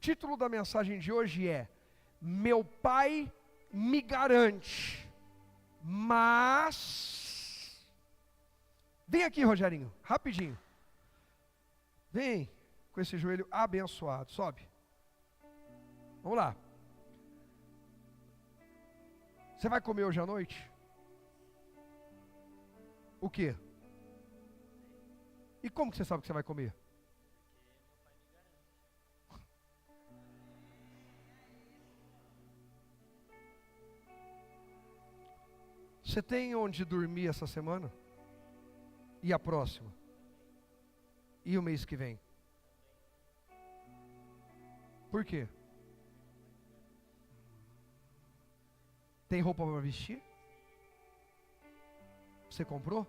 título da mensagem de hoje é: Meu Pai me garante, mas... Vem aqui, Rogerinho, rapidinho. Vem com esse joelho abençoado, sobe. Vamos lá. Você vai comer hoje à noite? O quê? E como que você sabe que você vai comer? Você tem onde dormir essa semana? E a próxima? E o mês que vem? Por quê? Tem roupa para vestir? Você comprou?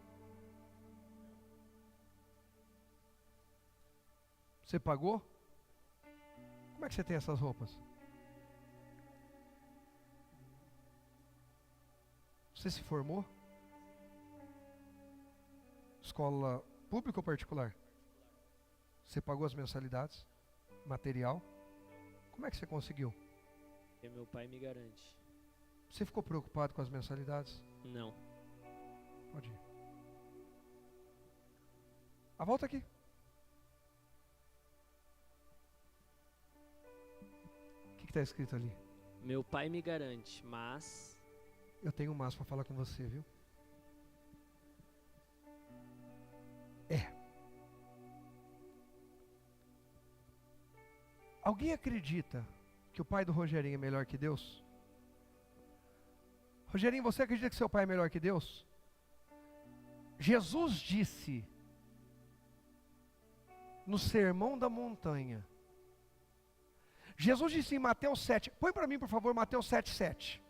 Você pagou? Como é que você tem essas roupas? Você se formou? Escola pública ou particular? Você pagou as mensalidades? Material? Como é que você conseguiu? Porque meu pai me garante. Você ficou preocupado com as mensalidades? Não. Pode ir. A volta aqui. O que está escrito ali? Meu pai me garante, mas... Eu tenho um mas para falar com você, viu? Alguém acredita que o pai do Rogerinho é melhor que Deus? Rogerinho, você acredita que seu pai é melhor que Deus? Jesus disse no Sermão da Montanha. Jesus disse em Mateus 7. Põe para mim, por favor, Mateus 7:7.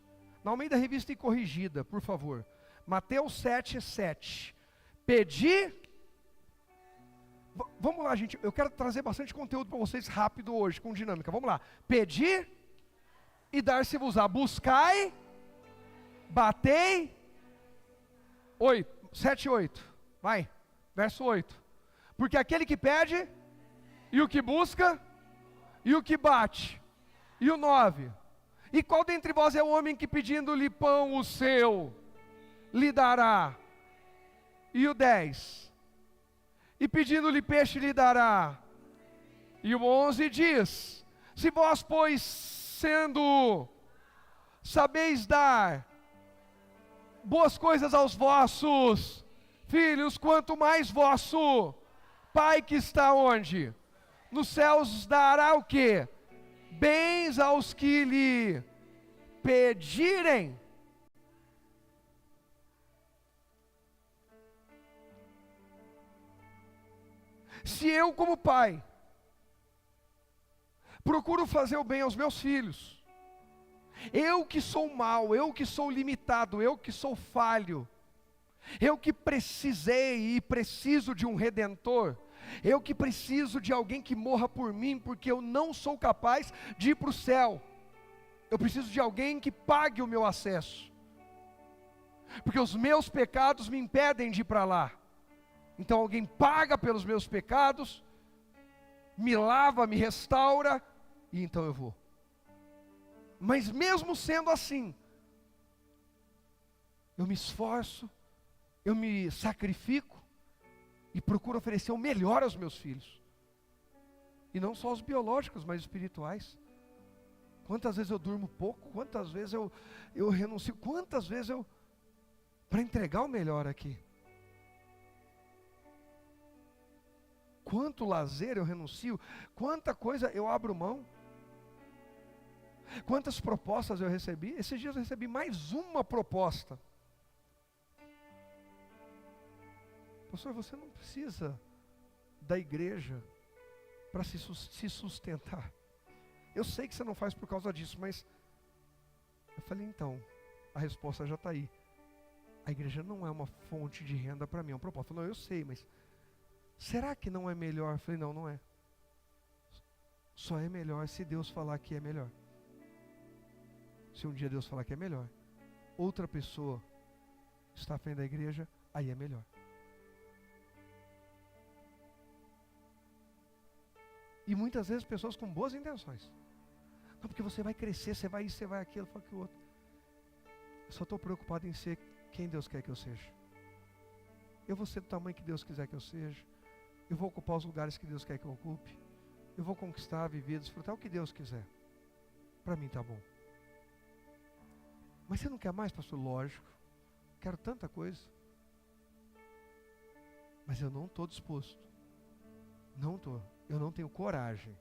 Na Almeida Revista e Corrigida, por favor. Mateus 7:7. Pedi... Vamos lá, gente. Eu quero trazer bastante conteúdo para vocês rápido hoje, com dinâmica. Vamos lá. Pedi e dar-se-vos-á. Buscai, batei. 7:8. Vai. Verso 8. Porque aquele que pede, e o que busca, e o que bate. E o 9. E qual dentre vós é o homem que pedindo-lhe pão o seu, lhe dará? E o 10. E pedindo-lhe peixe lhe dará. E o 11 diz: se vós, pois, sendo, sabeis dar boas coisas aos vossos filhos, quanto mais vosso Pai que está onde? Nos céus dará o quê? Bens aos que lhe pedirem. Se eu, como pai, procuro fazer o bem aos meus filhos, eu que sou mau, eu que sou limitado, eu que sou falho, eu que precisei e preciso de um redentor, eu que preciso de alguém que morra por mim, porque eu não sou capaz de ir para o céu, eu preciso de alguém que pague o meu acesso, porque os meus pecados me impedem de ir para lá. Então alguém paga pelos meus pecados, me lava, me restaura, e então eu vou. Mas mesmo sendo assim, eu me esforço, eu me sacrifico, e procuro oferecer o melhor aos meus filhos. E não só os biológicos, mas espirituais. Quantas vezes eu durmo pouco, quantas vezes eu renuncio, quantas vezes eu... para entregar o melhor aqui. Quanto lazer eu renuncio, quanta coisa eu abro mão, quantas propostas eu recebi. Esses dias eu recebi mais uma proposta. Pastor, você não precisa da igreja para se sustentar. Eu sei que você não faz por causa disso, mas eu falei, então, a resposta já está aí. A igreja não é uma fonte de renda para mim, é uma proposta. Não, eu sei, mas será que não é melhor? Eu falei, não, não é. Só é melhor se Deus falar que é melhor. Se um dia Deus falar que é melhor, outra pessoa está à frente da igreja, aí é melhor. E muitas vezes pessoas com boas intenções. Não, porque você vai crescer, você vai isso, você vai aquilo, fala que o outro. Eu só estou preocupado em ser quem Deus quer que eu seja. Eu vou ser do tamanho que Deus quiser que eu seja. Eu vou ocupar os lugares que Deus quer que eu ocupe. Eu vou conquistar, viver, desfrutar o que Deus quiser. Para mim tá bom. Mas você não quer mais, pastor? Lógico. Quero tanta coisa. Mas eu não estou disposto. Não estou. Eu não tenho coragem.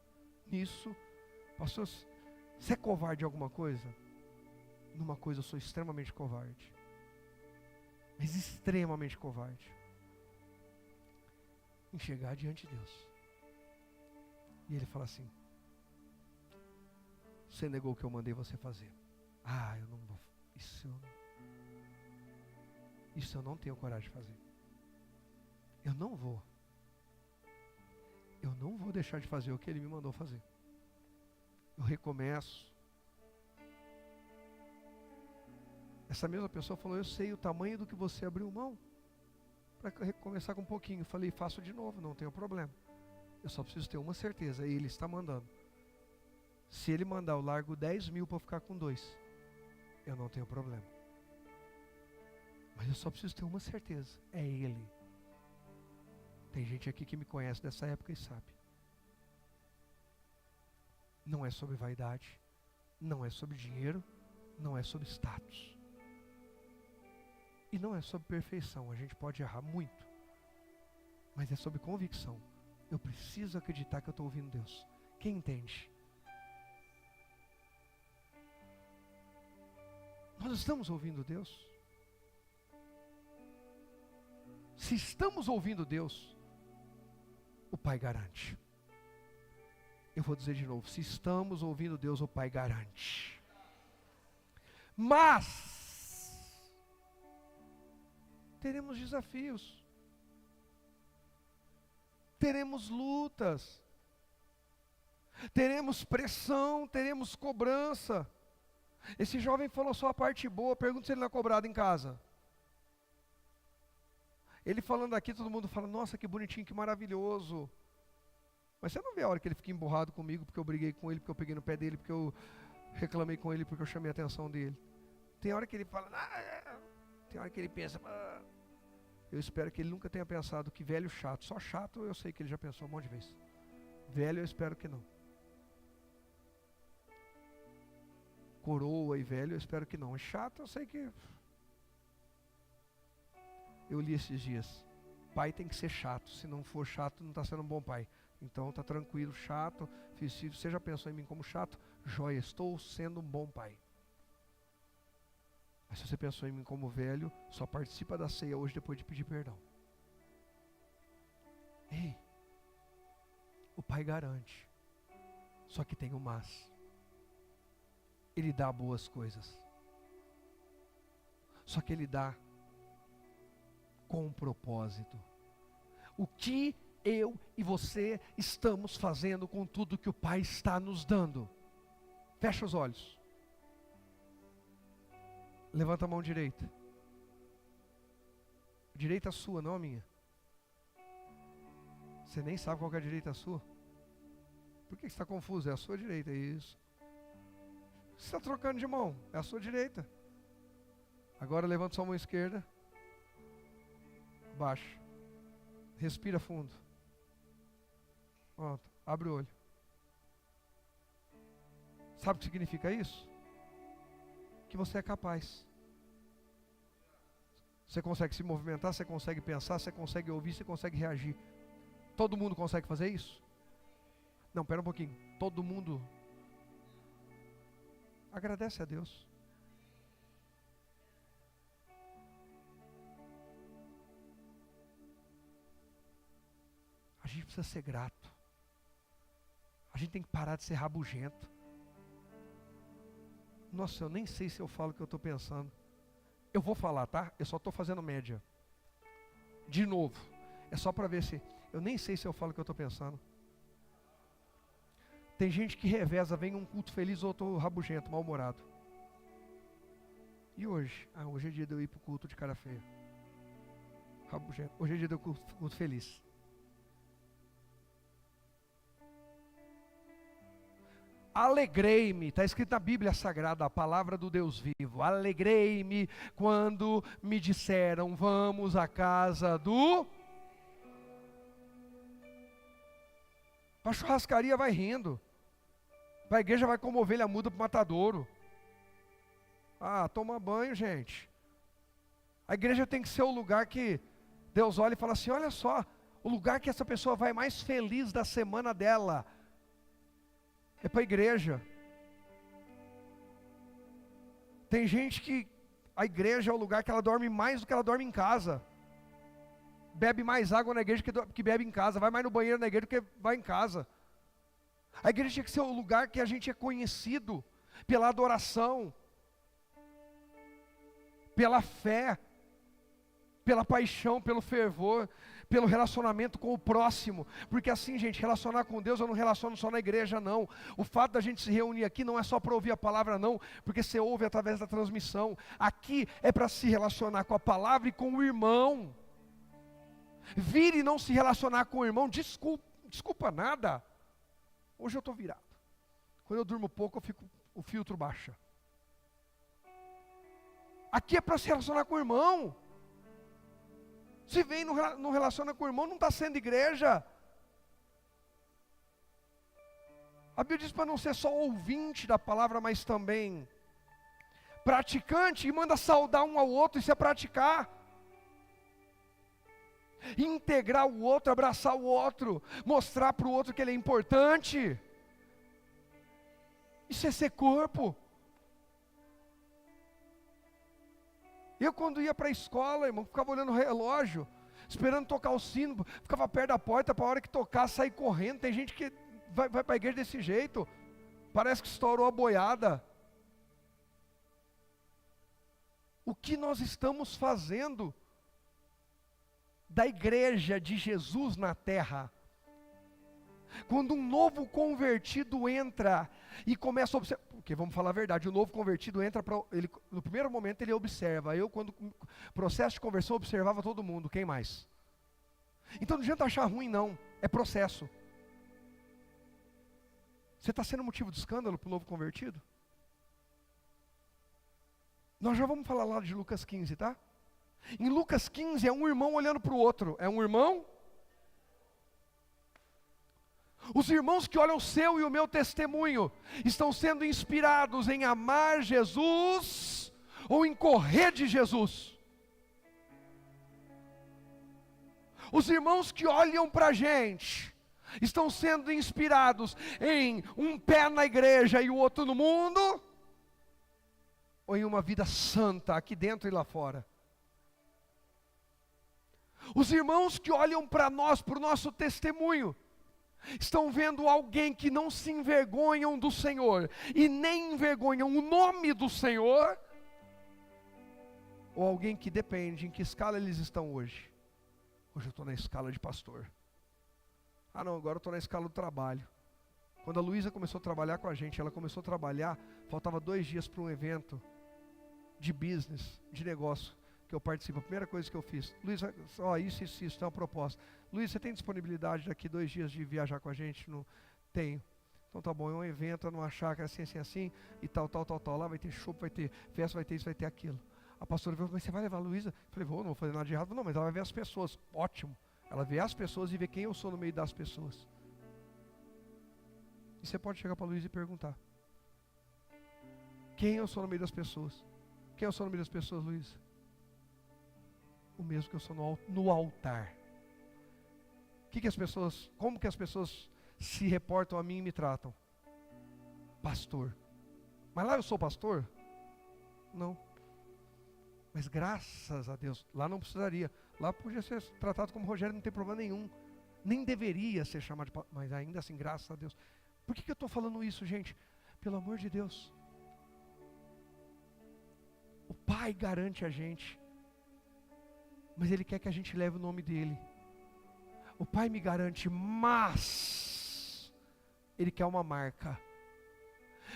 Nisso, pastor, você é covarde em alguma coisa? Numa coisa eu sou extremamente covarde. Mas extremamente covarde. Em chegar diante de Deus. E Ele fala assim: você negou o que eu mandei você fazer. Ah, eu não vou. Isso eu não tenho coragem de fazer. Eu não vou. Eu não vou deixar de fazer o que Ele me mandou fazer. Eu recomeço. Essa mesma pessoa falou: eu sei o tamanho do que você abriu mão para recomeçar com um pouquinho. Eu falei: faço de novo, não tenho problema. Eu só preciso ter uma certeza, Ele está mandando. Se Ele mandar, eu largo 10 mil para ficar com 2. Eu não tenho problema. Mas eu só preciso ter uma certeza, é Ele. Tem gente aqui que me conhece dessa época e sabe. Não é sobre vaidade, não é sobre dinheiro, não é sobre status. E não é sobre perfeição, a gente pode errar muito. Mas é sobre convicção. Eu preciso acreditar que eu estou ouvindo Deus. Quem entende? Nós estamos ouvindo Deus? Se estamos ouvindo Deus, o Pai garante. Eu vou dizer de novo: se estamos ouvindo Deus, o Pai garante. Mas teremos desafios, teremos lutas, teremos pressão, teremos cobrança. Esse jovem falou só a parte boa. Pergunta se ele não é cobrado em casa. Ele falando aqui, todo mundo fala: nossa, que bonitinho, que maravilhoso. Mas você não vê a hora que ele fica emburrado comigo, porque eu briguei com ele, porque eu peguei no pé dele, porque eu reclamei com ele, porque eu chamei a atenção dele. Tem hora que ele fala, tem hora que ele pensa, eu espero que ele nunca tenha pensado que velho chato. Só chato eu sei que ele já pensou um monte de vezes. Velho eu espero que não. Coroa e velho eu espero que não. Chato eu sei que... Eu li esses dias: pai tem que ser chato. Se não for chato, não está sendo um bom pai. Então está tranquilo, chato. Se você já pensou em mim como chato, joia, estou sendo um bom pai. Mas se você pensou em mim como velho, só participa da ceia hoje depois de pedir perdão. Ei, o Pai garante. Só que tem o mas. Ele dá boas coisas. Só que Ele dá com um propósito. O que eu e você estamos fazendo com tudo que o Pai está nos dando? Fecha os olhos. Levanta a mão direita. Direita sua, não a minha. Você nem sabe qual que é a direita sua. Por que você está confuso? É a sua direita, é isso. Você está trocando de mão, é a sua direita. Agora levanta sua mão esquerda. Baixa. Respira fundo. Pronto, abre o olho. Sabe o que significa isso? Que você é capaz. Você consegue se movimentar, você consegue pensar, você consegue ouvir, você consegue reagir. Todo mundo consegue fazer isso? Não, pera um pouquinho. Todo mundo. Agradece a Deus. A gente precisa ser grato. A gente tem que parar de ser rabugento. Nossa, eu nem sei se eu falo o que eu estou pensando. Eu vou falar, tá? Eu só estou fazendo média. De novo. É só para ver se... Eu nem sei se eu falo o que eu estou pensando. Tem gente que reveza, vem um culto feliz, outro rabugento, mal-humorado. E hoje? Hoje é dia de eu ir para o culto de cara feia. Rabugento. Hoje é dia de eu culto feliz. Alegrei-me, está escrito na Bíblia Sagrada, a palavra do Deus vivo. Alegrei-me quando me disseram, vamos à casa do... Para a churrascaria vai rindo. Para a igreja vai como ovelha muda para o matadouro. Ah, toma banho, gente. A igreja tem que ser o lugar que Deus olha e fala assim, olha só, o lugar que essa pessoa vai mais feliz da semana dela é para a igreja. Tem gente que a igreja é o lugar que ela dorme mais do que ela dorme em casa. Bebe mais água na igreja que bebe em casa. Vai mais no banheiro na igreja do que vai em casa. A igreja tinha que ser o lugar que a gente é conhecido pela adoração, pela fé, pela paixão, pelo fervor, pelo relacionamento com o próximo. Porque assim, gente, relacionar com Deus eu não relaciono só na igreja, não. O fato da gente se reunir aqui não é só para ouvir a palavra, não, porque você ouve através da transmissão. Aqui é para se relacionar com a palavra e com o irmão. Vir e não se relacionar com o irmão, desculpa nada. Hoje eu estou virado. Quando eu durmo pouco, o filtro baixa. Aqui é para se relacionar com o irmão. Se vem e não relaciona com o irmão, não está sendo igreja. A Bíblia diz para não ser só ouvinte da palavra, mas também praticante, e manda saudar um ao outro, isso é praticar. Integrar o outro, abraçar o outro, mostrar para o outro que ele é importante. Isso é ser corpo. Eu quando ia para a escola, irmão, ficava olhando o relógio, esperando tocar o sino, ficava perto da porta para a hora que tocar, sair correndo. Tem gente que vai para a igreja desse jeito, parece que estourou a boiada. O que nós estamos fazendo da igreja de Jesus na terra? Quando um novo convertido entra e começa a observar, porque vamos falar a verdade, o novo convertido entra, no primeiro momento ele observa. Eu, quando processo de conversão, observava todo mundo, quem mais? Então não adianta achar ruim não, é processo. Você está sendo motivo de escândalo para o novo convertido? Nós já vamos falar lá de Lucas 15, tá? Em Lucas 15 é um irmão olhando para o outro, é um irmão? Os irmãos que olham o seu e o meu testemunho estão sendo inspirados em amar Jesus ou em correr de Jesus? Os irmãos que olham para a gente estão sendo inspirados em um pé na igreja e o outro no mundo? Ou em uma vida santa aqui dentro e lá fora? Os irmãos que olham para nós, para o nosso testemunho, estão vendo alguém que não se envergonham do Senhor e nem envergonham o nome do Senhor? Ou alguém que depende, em que escala eles estão hoje? Hoje eu estou na escala de pastor. Ah não, agora eu estou na escala do trabalho. Quando a Luísa começou a trabalhar com a gente, ela começou a trabalhar, faltava 2 dias para um evento de business, de negócio, que eu participo. A primeira coisa que eu fiz, Luísa, ó, isso, é uma proposta. Luísa, você tem disponibilidade daqui 2 dias de viajar com a gente? Não tenho. Então tá bom, é um evento, é numa chácara assim, e tal. Lá vai ter show, vai ter festa, vai ter isso, vai ter aquilo. A pastora falou, mas você vai levar a Luísa? Eu falei, não vou fazer nada de errado. Não, mas ela vai ver as pessoas. Ótimo. Ela vê as pessoas e vê quem eu sou no meio das pessoas. E você pode chegar para a Luísa e perguntar: quem eu sou no meio das pessoas? Quem eu sou no meio das pessoas, Luísa? O mesmo que eu sou no altar. Como que as pessoas se reportam a mim e me tratam? Pastor. Mas lá eu sou pastor? Não. Mas graças a Deus, lá não precisaria. Lá podia ser tratado como Rogério, não tem problema nenhum. Nem deveria ser chamado de pastor, mas ainda assim, graças a Deus. Por que eu estou falando isso, gente? Pelo amor de Deus. O Pai garante a gente, mas Ele quer que a gente leve o nome dEle. O Pai me garante, mas Ele quer uma marca.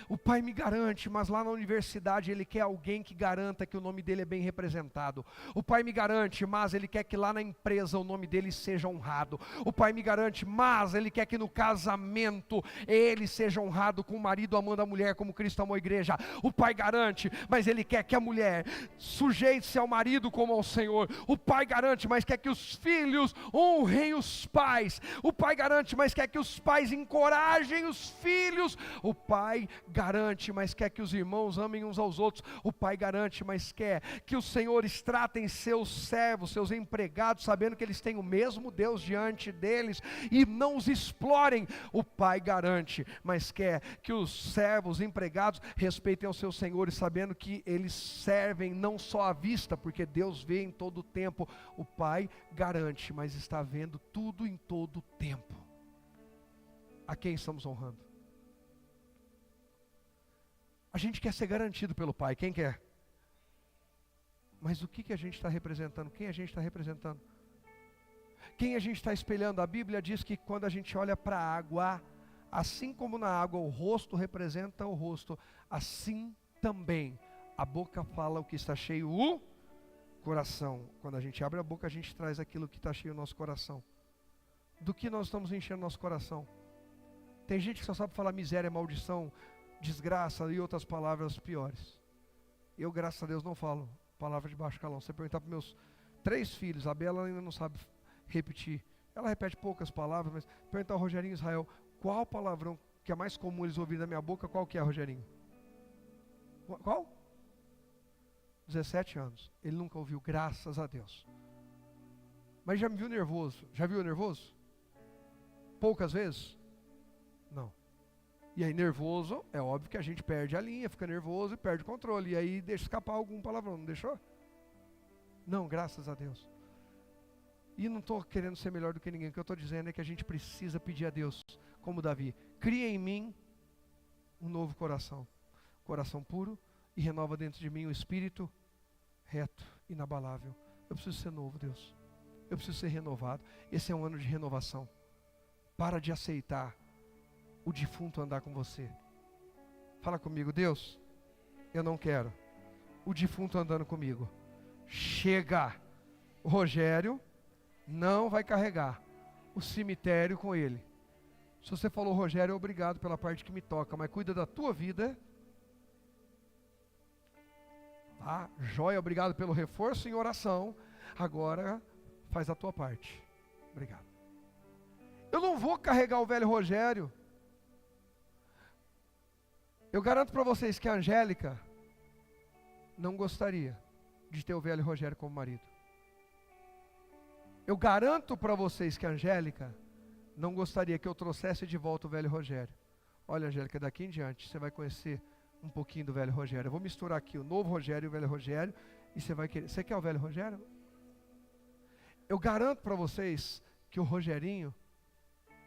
O pai me garante, mas lá na universidade ele quer alguém que garanta que o nome dele é bem representado. O pai me garante, mas ele quer que lá na empresa o nome dele seja honrado. O pai me garante, mas ele quer que no casamento ele seja honrado com o marido amando a mulher como Cristo amou a igreja. O pai garante, mas ele quer que a mulher sujeite-se ao marido como ao Senhor. O pai garante, mas quer que os filhos honrem os pais. O pai garante, mas quer que os pais encorajem os filhos. O pai garante, mas quer que os irmãos amem uns aos outros. O pai garante, mas quer que os senhores tratem seus servos, seus empregados, sabendo que eles têm o mesmo Deus diante deles e não os explorem. O pai garante, mas quer que os servos, empregados, respeitem os seus senhores, sabendo que eles servem não só à vista, porque Deus vê em todo o tempo. O pai garante, mas está vendo tudo em todo o tempo. A quem estamos honrando? A gente quer ser garantido pelo pai, quem quer? Mas o que a gente está representando? Quem a gente está representando? Quem a gente está espelhando? A Bíblia diz que quando a gente olha para a água, assim como na água o rosto representa o rosto, assim também a boca fala o que está cheio o coração. Quando a gente abre a boca, a gente traz aquilo que está cheio no nosso coração. Do que nós estamos enchendo nosso coração? Tem gente que só sabe falar miséria, maldição, desgraça e outras palavras piores. Eu, graças a Deus, não falo palavra de baixo calão. Se você perguntar para meus 3 filhos, a Bela ainda não sabe repetir. Ela repete poucas palavras, mas perguntar ao Rogerinho e Israel, qual palavrão que é mais comum eles ouvirem da minha boca, qual que é, Rogerinho? Qual? 17 anos. Ele nunca ouviu, graças a Deus. Mas já me viu nervoso? Já viu nervoso? Poucas vezes? Não. E aí nervoso, é óbvio que a gente perde a linha, fica nervoso e perde o controle. E aí deixa escapar algum palavrão, não deixou? Não, graças a Deus. E não estou querendo ser melhor do que ninguém. O que eu estou dizendo é que a gente precisa pedir a Deus, como Davi, cria em mim um novo coração. Coração puro, e renova dentro de mim um espírito reto, inabalável. Eu preciso ser novo, Deus. Eu preciso ser renovado. Esse é um ano de renovação. Para de aceitar o defunto andar com você. Fala comigo, Deus, eu não quero o defunto andando comigo. Chega. O Rogério não vai carregar o cemitério com ele. Se você falou, Rogério, obrigado pela parte que me toca, mas cuida da tua vida. Tá? Joia, obrigado pelo reforço em oração. Agora faz a tua parte. Obrigado. Eu não vou carregar o velho Rogério. Eu garanto para vocês que a Angélica não gostaria de ter o velho Rogério como marido. Eu garanto para vocês que a Angélica não gostaria que eu trouxesse de volta o velho Rogério. Olha, Angélica, daqui em diante você vai conhecer um pouquinho do velho Rogério. Eu vou misturar aqui o novo Rogério e o velho Rogério, e você vai querer. Você quer o velho Rogério? Eu garanto para vocês que o Rogerinho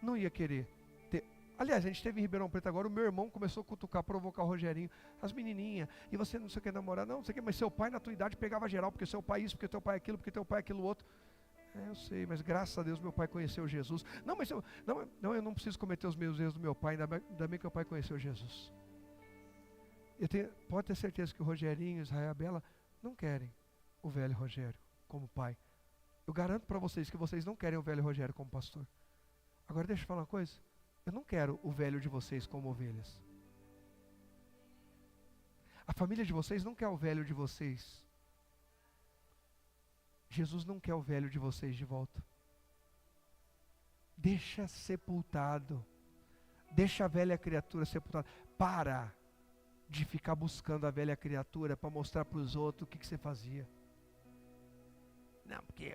não ia querer ter. Aliás, a gente teve em Ribeirão Preto agora, o meu irmão começou a cutucar, provocar o Rogerinho, as menininhas, e você não sei o que namorar, não sei o que, mas seu pai na tua idade pegava geral, porque seu pai isso, porque teu pai aquilo, porque teu pai aquilo outro. Eu sei, mas graças a Deus meu pai conheceu Jesus. Não, mas eu não preciso cometer os meus erros do meu pai, ainda bem que meu pai conheceu Jesus. Pode ter certeza que o Rogerinho, Israel e a Bela não querem o velho Rogério como pai. Eu garanto para vocês que vocês não querem o velho Rogério como pastor. Agora deixa eu falar uma coisa. Eu não quero o velho de vocês como ovelhas. A família de vocês não quer o velho de vocês. Jesus não quer o velho de vocês de volta. Deixa sepultado. Deixa a velha criatura sepultada. Para de ficar buscando a velha criatura para mostrar para os outros o que você fazia. Não, porque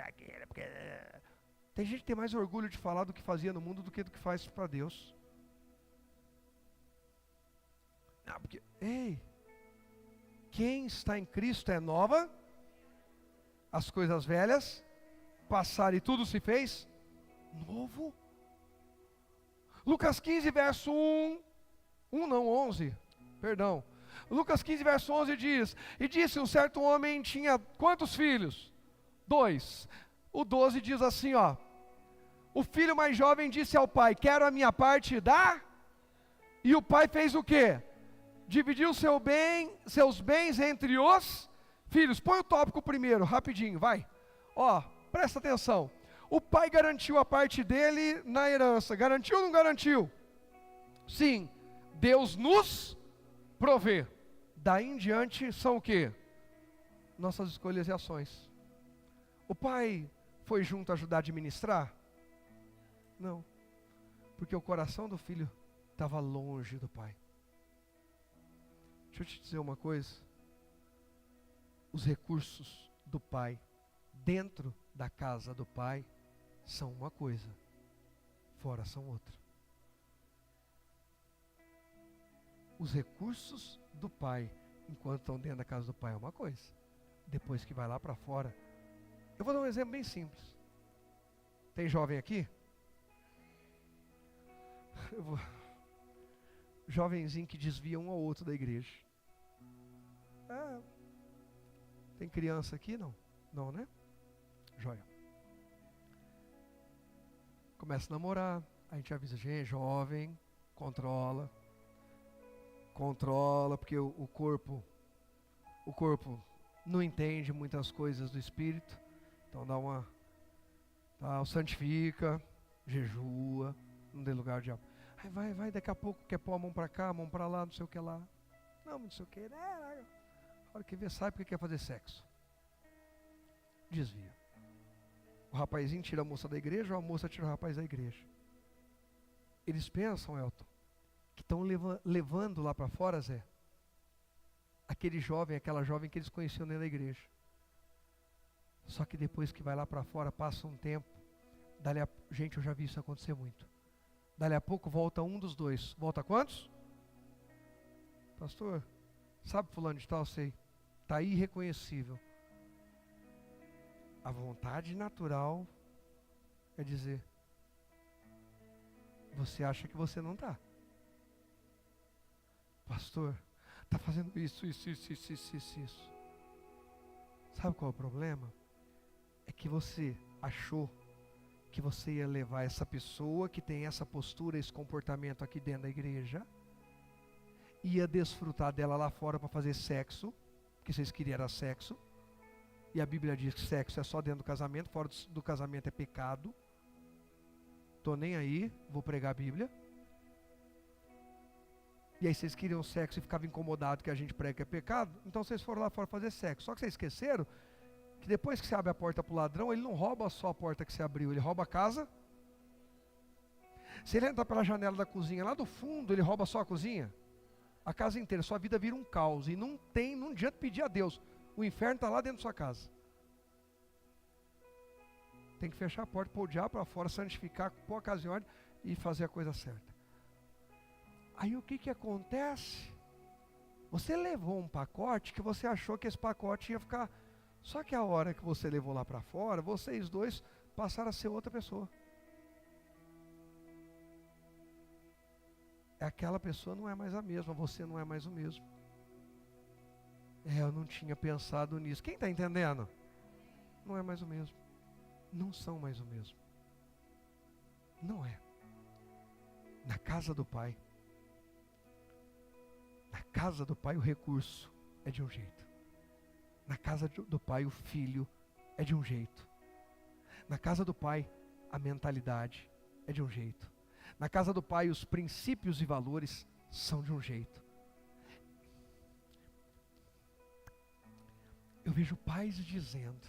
aquilo, porque... Tem gente que tem mais orgulho de falar do que fazia no mundo do que faz para Deus. Não, porque... Ei, quem está em Cristo é nova. As coisas velhas passaram e tudo se fez novo. Lucas 15, verso 11. Perdão. Lucas 15, verso 11 diz: e disse, um certo homem tinha quantos filhos? 2. O 12 diz assim, ó: o filho mais jovem disse ao pai, quero a minha parte da E o pai fez o quê? Dividiu seus bens entre os filhos. Põe o tópico primeiro, rapidinho, vai. Ó, presta atenção. O pai garantiu a parte dele na herança. Garantiu ou não garantiu? Sim. Deus nos provê. Daí em diante são o quê? Nossas escolhas e ações. O pai foi junto ajudar a administrar? Não. Porque o coração do filho estava longe do pai. Deixa eu te dizer uma coisa. Os recursos do pai dentro da casa do pai são uma coisa, fora são outra. Os recursos do pai, enquanto estão dentro da casa do pai, é uma coisa. Depois que vai lá para fora. Eu vou dar um exemplo bem simples. Tem jovem aqui? Jovenzinho que desvia um ao outro da igreja. Tem criança aqui? Não. Não, né? Joia. Começa a namorar, a gente avisa, gente, jovem, controla, porque o corpo não entende muitas coisas do espírito, então santifica, jejua, não dê lugar ao diabo. Aí vai, daqui a pouco quer pôr a mão para cá, a mão para lá, não sei o que lá. Não sei o que, né? A hora que vê, sai porque quer fazer sexo. Desvia. O rapazinho tira a moça da igreja, ou a moça tira o rapaz da igreja. Eles pensam, Elton, que estão levando lá para fora, Zé, aquele jovem, aquela jovem que eles conheciam dentro da igreja. Só que depois que vai lá para fora, passa um tempo, gente, eu já vi isso acontecer muito. Dali a pouco volta um dos dois. Volta quantos? Pastor, sabe fulano de tal? Sei. Está irreconhecível. A vontade natural é dizer, você acha que você não está. Pastor, está fazendo isso. Sabe qual é o problema? É que você achou que você ia levar essa pessoa que tem essa postura, esse comportamento aqui dentro da igreja, ia desfrutar dela lá fora para fazer sexo, porque vocês queriam era sexo, e a Bíblia diz que sexo é só dentro do casamento, fora do casamento é pecado. Tô nem aí, vou pregar a Bíblia. E aí vocês queriam sexo e ficavam incomodados que a gente prega que é pecado, então vocês foram lá fora fazer sexo. Só que vocês esqueceram que depois que você abre a porta para o ladrão, ele não rouba só a porta que você abriu, ele rouba a casa. Se ele entrar pela janela da cozinha lá do fundo, ele rouba só a cozinha. A casa inteira, sua vida vira um caos. E não adianta pedir a Deus. O inferno está lá dentro da sua casa. Tem que fechar a porta, pôr o diabo para fora, santificar, pôr a casa em ordem e fazer a coisa certa. Aí o que acontece? Você levou um pacote que você achou que esse pacote ia ficar... Só que a hora que você levou lá para fora, vocês dois passaram a ser outra pessoa. Aquela pessoa não é mais a mesma, você não é mais o mesmo. Eu não tinha pensado nisso. Quem está entendendo? Não é mais o mesmo. Não são mais o mesmo. Não é. Na casa do Pai. Na casa do Pai o recurso é de um jeito. Na casa do Pai o filho é de um jeito. Na casa do Pai a mentalidade é de um jeito. Na casa do Pai os princípios e valores são de um jeito. Eu vejo pais dizendo,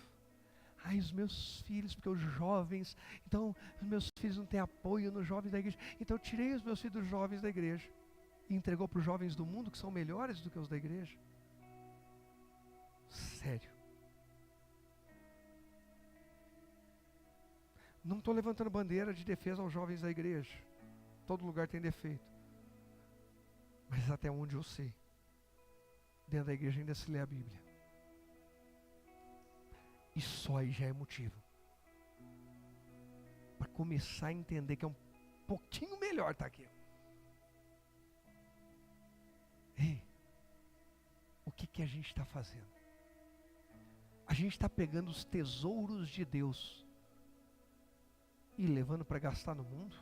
os meus filhos, porque os jovens, então os meus filhos não têm apoio nos jovens da igreja, então eu tirei os meus filhos dos jovens da igreja e entregou para os jovens do mundo que são melhores do que os da igreja. Sério. Não estou levantando bandeira de defesa aos jovens da igreja. Todo lugar tem defeito. Mas até onde eu sei, dentro da igreja ainda se lê a Bíblia. E só aí já é motivo para começar a entender que é um pouquinho melhor estar aqui. Ei, o que a gente está fazendo? A gente está pegando os tesouros de Deus e levando para gastar no mundo?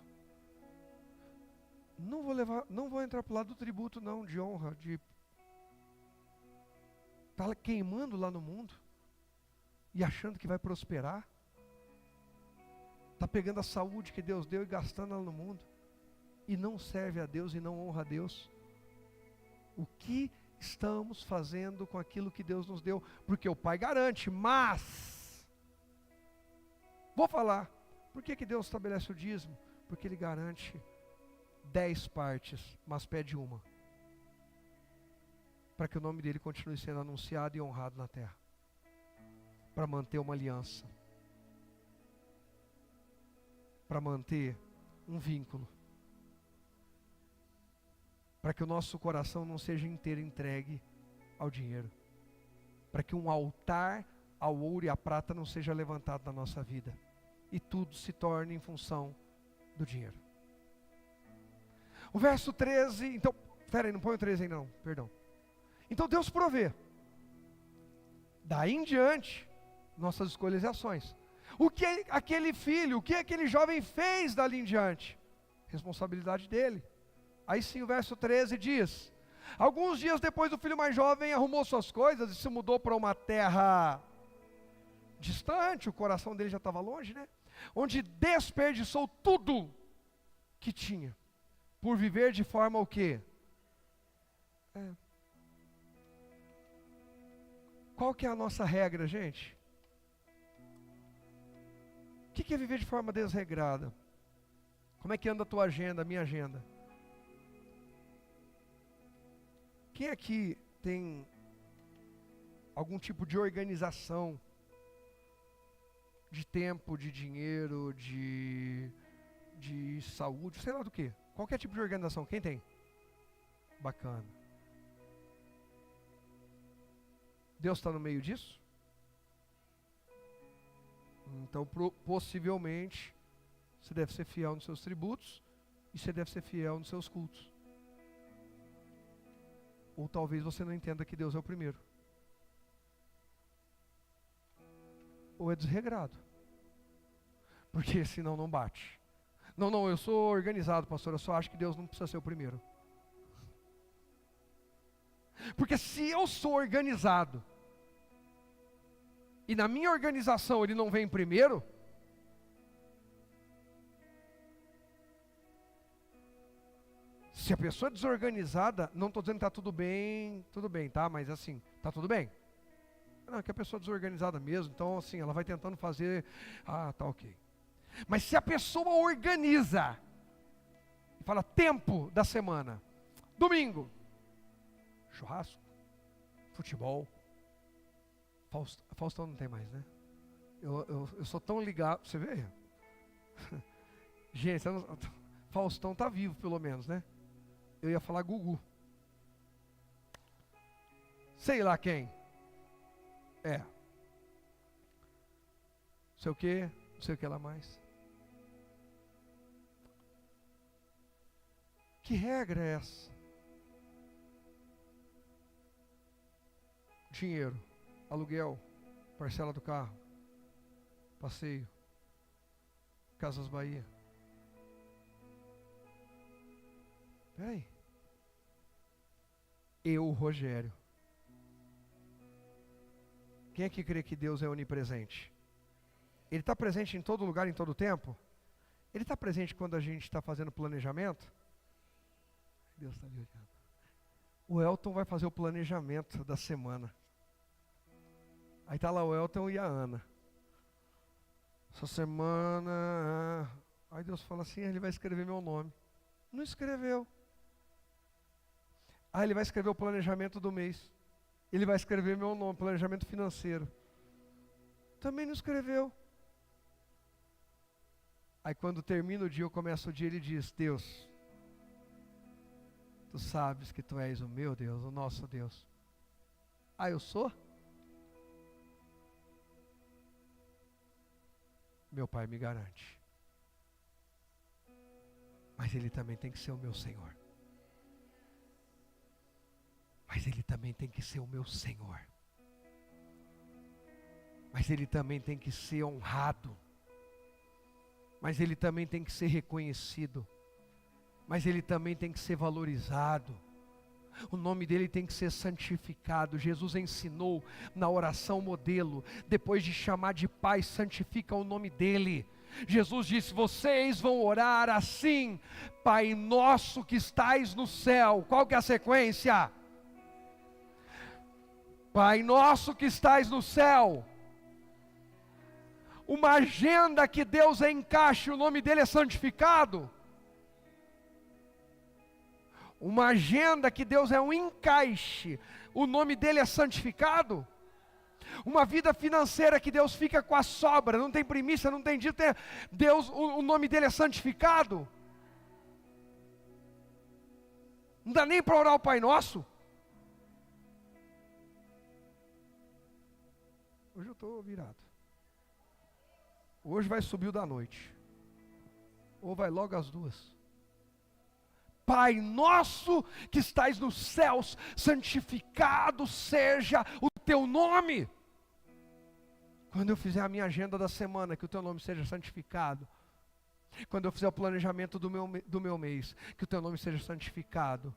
não vou entrar para o lado do tributo não, de honra, está queimando lá no mundo e achando que vai prosperar. Está pegando a saúde que Deus deu e gastando ela no mundo. E não serve a Deus e não honra a Deus. O que estamos fazendo com aquilo que Deus nos deu? Porque o Pai garante, mas... Vou falar. Por que Deus estabelece o dízimo? Porque Ele garante 10 partes, mas pede uma. Para que o nome dEle continue sendo anunciado e honrado na terra. Para manter uma aliança. Para manter um vínculo. Para que o nosso coração não seja inteiro entregue ao dinheiro. Para que um altar ao ouro e à prata não seja levantado na nossa vida. E tudo se torne em função do dinheiro. O verso 13, então, peraí, não põe o 13 aí não, perdão. Então Deus provê. Daí em diante, nossas escolhas e ações. O que aquele filho, o que aquele jovem fez dali em diante? Responsabilidade dele. Aí sim o verso 13 diz: alguns dias depois o filho mais jovem arrumou suas coisas e se mudou para uma terra distante, o coração dele já estava longe, né? Onde desperdiçou tudo que tinha, por viver de forma o quê? Qual que é a nossa regra, gente? O que é viver de forma desregrada? Como é que anda a tua agenda, a minha agenda? Quem aqui tem algum tipo de organização de tempo, de dinheiro, de saúde, sei lá do que? Qualquer tipo de organização, quem tem? Bacana. Deus está no meio disso? Então, possivelmente, você deve ser fiel nos seus tributos e você deve ser fiel nos seus cultos. Ou talvez você não entenda que Deus é o primeiro. Ou é desregrado. Porque senão não bate. Não, eu sou organizado, pastor, eu só acho que Deus não precisa ser o primeiro. Porque se eu sou organizado, e na minha organização ele não vem primeiro, se a pessoa é desorganizada, não estou dizendo que está tudo bem, tá? Mas assim, está tudo bem. Não, é que a pessoa é desorganizada mesmo, então assim, ela vai tentando fazer, tá ok. Mas se a pessoa organiza, e fala tempo da semana, domingo, churrasco, futebol, Faustão não tem mais, né? Eu sou tão ligado, você vê? Gente, Faustão tá vivo pelo menos, né? Eu ia falar Gugu. Sei lá quem. Não sei o que lá mais. Que regra é essa? Dinheiro, aluguel, parcela do carro, passeio, Casas Bahia. Peraí. Eu, Rogério. Quem é que crê que Deus é onipresente? Ele está presente em todo lugar, em todo tempo? Ele está presente quando a gente está fazendo planejamento? Deus está me olhando. O Elton vai fazer o planejamento da semana. Aí está lá o Elton e a Ana. Essa semana... Aí Deus fala assim, ele vai escrever meu nome. Não escreveu. Ele vai escrever o planejamento do mês. Ele vai escrever meu nome, planejamento financeiro. Também não escreveu. Aí quando termina o dia, eu começo o dia, ele diz, Deus, tu sabes que tu és o meu Deus, o nosso Deus. Eu sou? Meu Pai me garante. Mas Ele também tem que ser o meu Senhor. Mas Ele também tem que ser o meu Senhor. Mas Ele também tem que ser honrado. Mas Ele também tem que ser reconhecido. mas ele também tem que ser valorizado. O nome dele tem que ser santificado. Jesus ensinou na oração modelo, depois de chamar de Pai, santifica o nome dele. Jesus disse: vocês vão orar assim: Pai nosso que estais no céu. Qual que é a sequência? Pai nosso que estais no céu. Uma agenda que Deus encaixe, o nome dele é santificado. Uma agenda que Deus é um encaixe, o nome dele é santificado. Uma vida financeira que Deus fica com a sobra, não tem primícia, não tem dito, Deus, o nome dele é santificado. Não dá nem para orar o Pai Nosso. Hoje eu estou virado. Hoje vai subir o da noite. Ou vai logo às 2. Pai nosso que estais nos céus, santificado seja o teu nome. Quando eu fizer a minha agenda da semana, que o teu nome seja santificado. Quando eu fizer o planejamento do meu mês, que o teu nome seja santificado.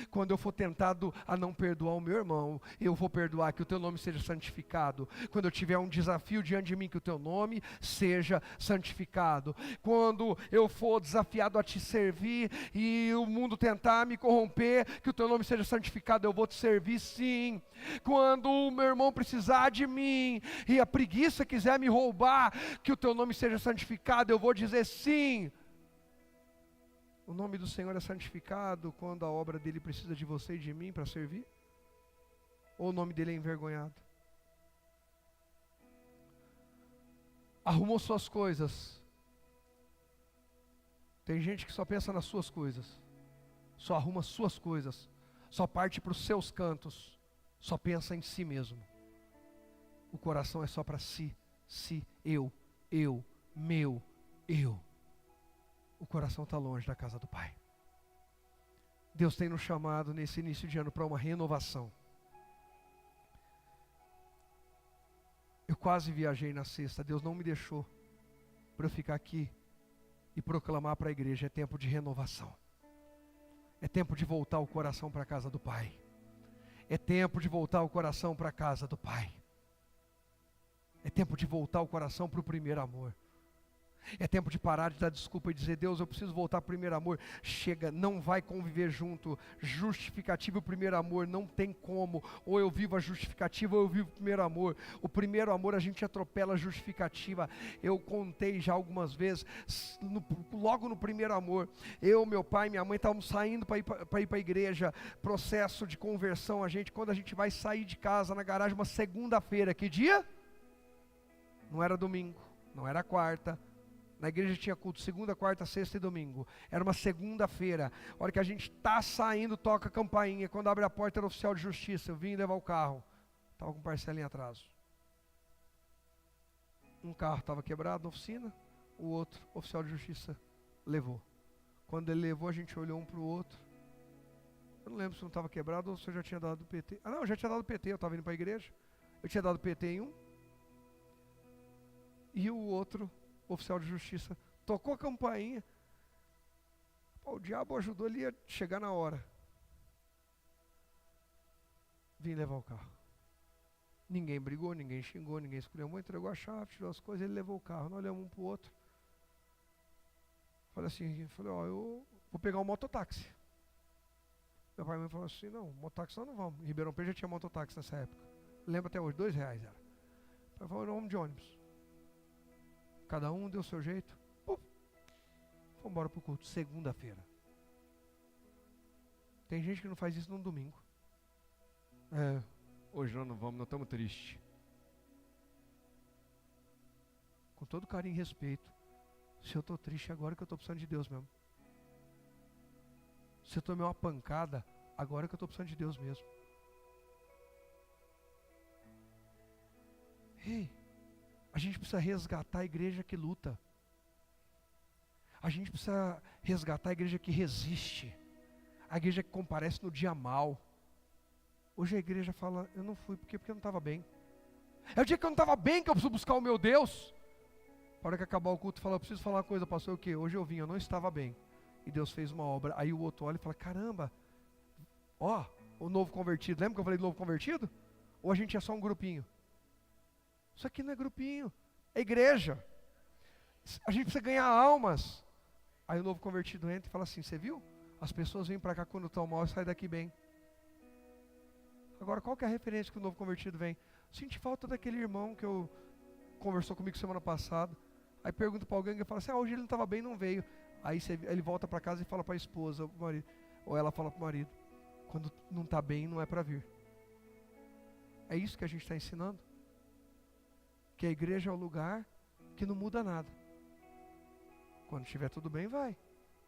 Quando eu for tentado a não perdoar o meu irmão, eu vou perdoar, que o teu nome seja santificado. Quando eu tiver um desafio diante de mim, que o teu nome seja santificado. Quando eu for desafiado a te servir e o mundo tentar me corromper, que o teu nome seja santificado, eu vou te servir sim. Quando o meu irmão precisar de mim e a preguiça quiser me roubar, que o teu nome seja santificado, eu vou dizer sim. O nome do Senhor é santificado quando a obra dele precisa de você e de mim para servir? Ou o nome dele é envergonhado? Arrumou suas coisas. Tem gente que só pensa nas suas coisas, só arruma suas coisas, só parte para os seus cantos, só pensa em si mesmo. O coração é só para si, eu, meu, eu. O coração está longe da casa do Pai. Deus tem nos chamado nesse início de ano para uma renovação. Eu quase viajei na sexta, Deus não me deixou para eu ficar aqui e proclamar para a igreja: é tempo de renovação. É tempo de voltar o coração para a casa do Pai. É tempo de voltar o coração para a casa do Pai. É tempo de voltar o coração para o primeiro amor. É tempo de parar de dar desculpa e dizer: Deus, eu preciso voltar ao primeiro amor. Chega, não vai conviver junto. Justificativa e o primeiro amor, não tem como. Ou eu vivo a justificativa ou eu vivo o primeiro amor. O primeiro amor a gente atropela a justificativa. Eu contei já algumas vezes, logo no primeiro amor, eu, meu pai e minha mãe estávamos saindo para ir para a igreja. Processo de conversão, quando a gente vai sair de casa na garagem, uma segunda-feira, que dia? Não era domingo, não era quarta. Na igreja tinha culto segunda, quarta, sexta e domingo. Era uma segunda-feira. A hora que a gente está saindo, toca a campainha. Quando abre a porta era o oficial de justiça. Eu vim levar o carro. Estava com parcela em atraso. Um carro estava quebrado na oficina. O outro, oficial de justiça, levou. Quando ele levou, a gente olhou um para o outro. Eu não lembro se não estava quebrado ou se eu já tinha dado PT. Ah não, eu já tinha dado PT. Eu estava indo para a igreja. Eu tinha dado PT em um. E o outro, oficial de justiça, tocou a campainha. O diabo ajudou ele a chegar na hora. Vim levar o carro. Ninguém brigou, ninguém xingou, ninguém escolheu, entregou a chave, tirou as coisas, ele levou o carro. Nós olhamos um para o outro. Falei, ó, eu vou pegar um mototáxi. Meu pai e minha mãe falou assim: não, mototáxi nós não vamos. Em Ribeirão Preto já tinha mototáxi nessa época. Lembro até hoje, R$2 era. Eu falei, não, vamos de ônibus. Cada um deu o seu jeito. Fomos embora para o culto, segunda-feira. Tem gente que não faz isso num domingo. Hoje nós não vamos, nós estamos tristes. Com todo carinho e respeito, se eu estou triste agora que eu estou precisando de Deus mesmo. Se eu tomei uma pancada, agora que eu estou precisando de Deus mesmo. Ei, a gente precisa resgatar a igreja que luta. A gente precisa resgatar a igreja que resiste. A igreja que comparece no dia mal. Hoje a igreja fala: eu não fui porque eu não estava bem. É o dia que eu não estava bem que eu preciso buscar o meu Deus. Na hora que acabar o culto, fala: eu preciso falar uma coisa, pastor, o quê? Hoje eu vim, eu não estava bem. e Deus fez uma obra. Aí o outro olha e fala, caramba, ó, o novo convertido. Lembra que eu falei do novo convertido? Ou a gente é só um grupinho? Isso aqui não é grupinho, é igreja. A gente precisa ganhar almas. Aí o novo convertido entra e fala assim, você viu? As pessoas vêm para cá quando estão mal e saem daqui bem. Agora, qual que é a referência que o novo convertido vem? Senti falta daquele irmão que conversou comigo semana passada. Aí pergunta para alguém e fala assim, hoje ele não estava bem, não veio. Aí ele volta para casa e fala para a esposa, pro marido, ou ela fala para o marido, quando não está bem, não é para vir. É isso que a gente está ensinando. Que a igreja é o lugar que não muda nada. Quando estiver tudo bem, vai.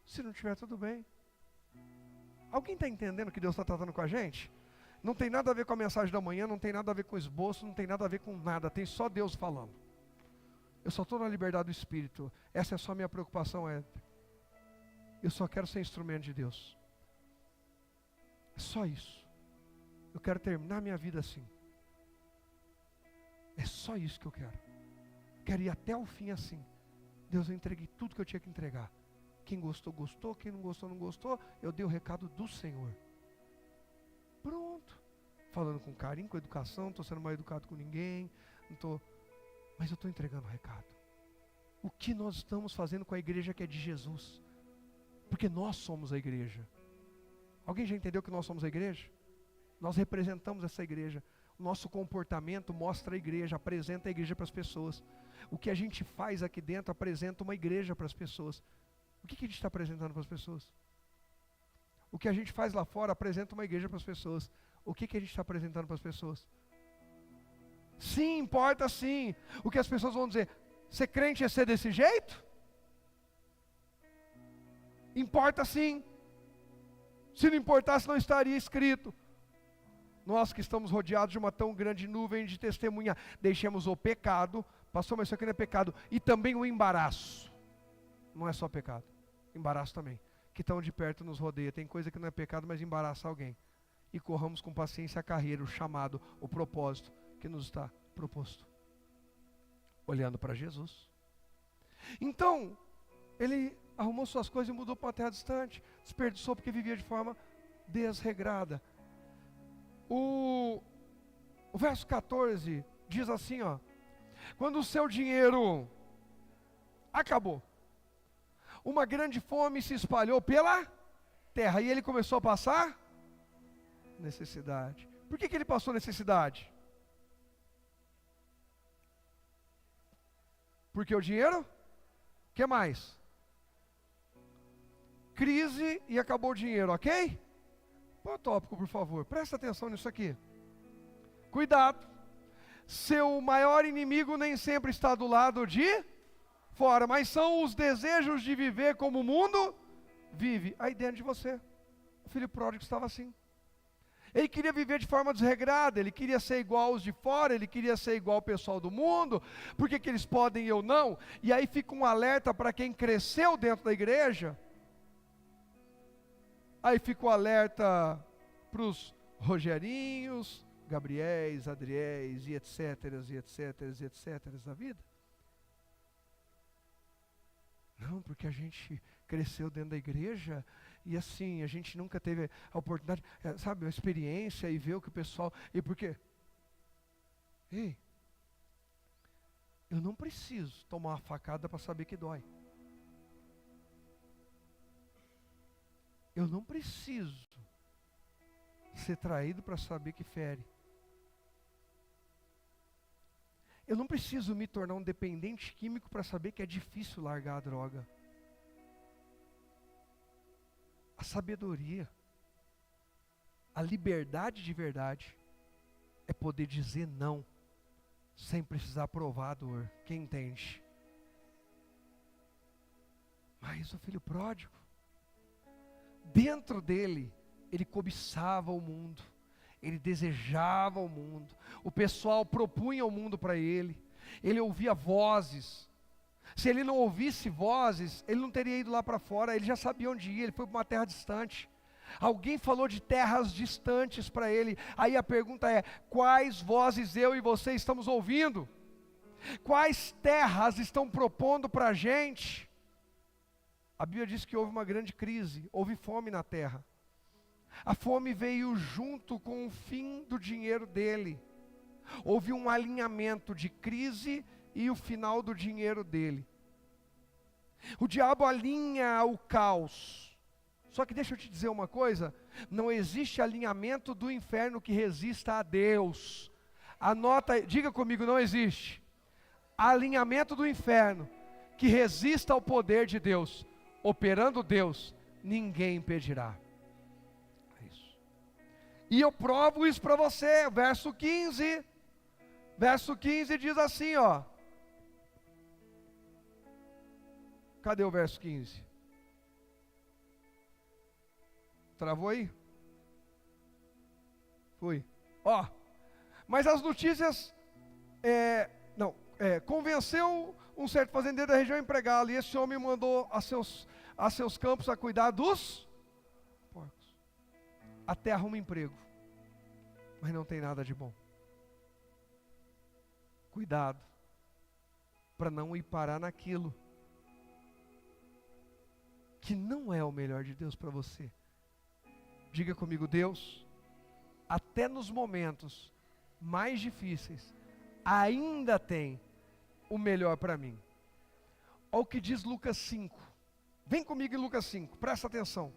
Se não estiver tudo bem. Alguém está entendendo o que Deus está tratando com a gente? Não tem nada a ver com a mensagem da manhã, não tem nada a ver com o esboço, não tem nada a ver com nada, tem só Deus falando. Eu só estou na liberdade do Espírito. Essa é só a minha preocupação, eu só quero ser instrumento de Deus. É só isso. Eu quero terminar minha vida assim. É só isso que eu quero. Quero ir até o fim assim. Deus, eu entreguei tudo que eu tinha que entregar. Quem gostou, gostou. Quem não gostou, não gostou. Eu dei o recado do Senhor. Pronto. Falando com carinho, com educação. Não estou sendo mal educado com ninguém. Mas eu estou entregando o recado. O que nós estamos fazendo com a igreja que é de Jesus? Porque nós somos a igreja. Alguém já entendeu que nós somos a igreja? Nós representamos essa igreja. O nosso comportamento mostra a igreja, apresenta a igreja para as pessoas. O que a gente faz aqui dentro apresenta uma igreja para as pessoas. O que a gente está apresentando para as pessoas? O que a gente faz lá fora apresenta uma igreja para as pessoas. O que a gente está apresentando para as pessoas? Sim, importa sim. O que as pessoas vão dizer, ser crente é ser desse jeito? Importa sim. Se não importasse, não estaria escrito. Nós que estamos rodeados de uma tão grande nuvem de testemunha, deixemos o pecado, pastor, mas isso aqui não é pecado, e também o embaraço. Não é só pecado, embaraço também. Que tão de perto nos rodeia, tem coisa que não é pecado, mas embaraça alguém. E corramos com paciência a carreira, o chamado, o propósito que nos está proposto. Olhando para Jesus. Então, ele arrumou suas coisas e mudou para uma terra distante, desperdiçou porque vivia de forma desregrada. O verso 14 diz assim, ó, quando o seu dinheiro acabou, uma grande fome se espalhou pela terra, e ele começou a passar necessidade. Por que ele passou necessidade? Porque o dinheiro? O que mais? Crise e acabou o dinheiro, ok? Põe o tópico, por favor, presta atenção nisso aqui. Cuidado, seu maior inimigo nem sempre está do lado de fora, mas são os desejos de viver como o mundo vive, aí dentro de você. O filho pródigo estava assim. Ele queria viver de forma desregrada, ele queria ser igual aos de fora, ele queria ser igual ao pessoal do mundo, porque que eles podem e eu não? E aí fica um alerta para quem cresceu dentro da igreja. Aí fica o alerta para os Rogerinhos, Gabriéis, Adriéis e etc, e etc, e etc da vida. Não, porque a gente cresceu dentro da igreja e assim, a gente nunca teve a oportunidade, sabe, a experiência e ver o que o pessoal... E por quê? Ei, eu não preciso tomar uma facada para saber que dói. Eu não preciso ser traído para saber que fere. Eu não preciso me tornar um dependente químico para saber que é difícil largar a droga. A sabedoria, a liberdade de verdade, é poder dizer não, sem precisar provar a dor. Quem entende? Mas o filho pródigo, dentro dele, ele cobiçava o mundo, ele desejava o mundo, o pessoal propunha o mundo para ele ouvia vozes. Se ele não ouvisse vozes, ele não teria ido lá para fora, ele já sabia onde ir, ele foi para uma terra distante. Alguém falou de terras distantes para ele, aí a pergunta é, quais vozes eu e você estamos ouvindo? Quais terras estão propondo para a gente? a Bíblia diz que houve uma grande crise, houve fome na terra. A fome veio junto com o fim do dinheiro dele. Houve um alinhamento de crise e o final do dinheiro dele. O diabo alinha o caos. Só que deixa eu te dizer uma coisa, não existe alinhamento do inferno que resista a Deus. Anota, diga comigo, não existe alinhamento do inferno que resista ao poder de Deus. Operando Deus, ninguém impedirá. É isso. E eu provo isso para você, verso 15. Verso 15 diz assim, ó. Cadê o verso 15? Travou aí? Fui. Ó, mas as notícias, convenceu um certo fazendeiro da região a empregá-lo, e esse homem mandou a seus campos a cuidar dos porcos. Até arruma emprego, mas não tem nada de bom. Cuidado, para não ir parar naquilo que não é o melhor de Deus para você. Diga comigo, Deus, até nos momentos mais difíceis, ainda tem o melhor para mim. Olha o que diz Lucas 5. Vem comigo em Lucas 5, presta atenção.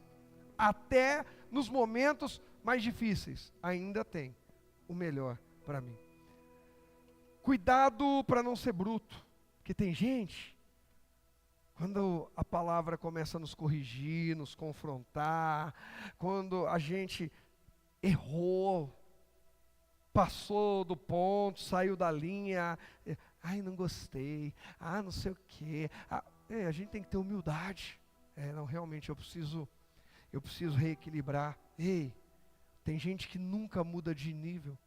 Até nos momentos mais difíceis, ainda tem o melhor para mim. Cuidado para não ser bruto, porque tem gente, quando a palavra começa a nos corrigir, nos confrontar, quando a gente errou, passou do ponto, saiu da linha, ai, não gostei, não sei o quê, a gente tem que ter humildade. Não, realmente eu preciso reequilibrar. Ei, tem gente que nunca muda de nível,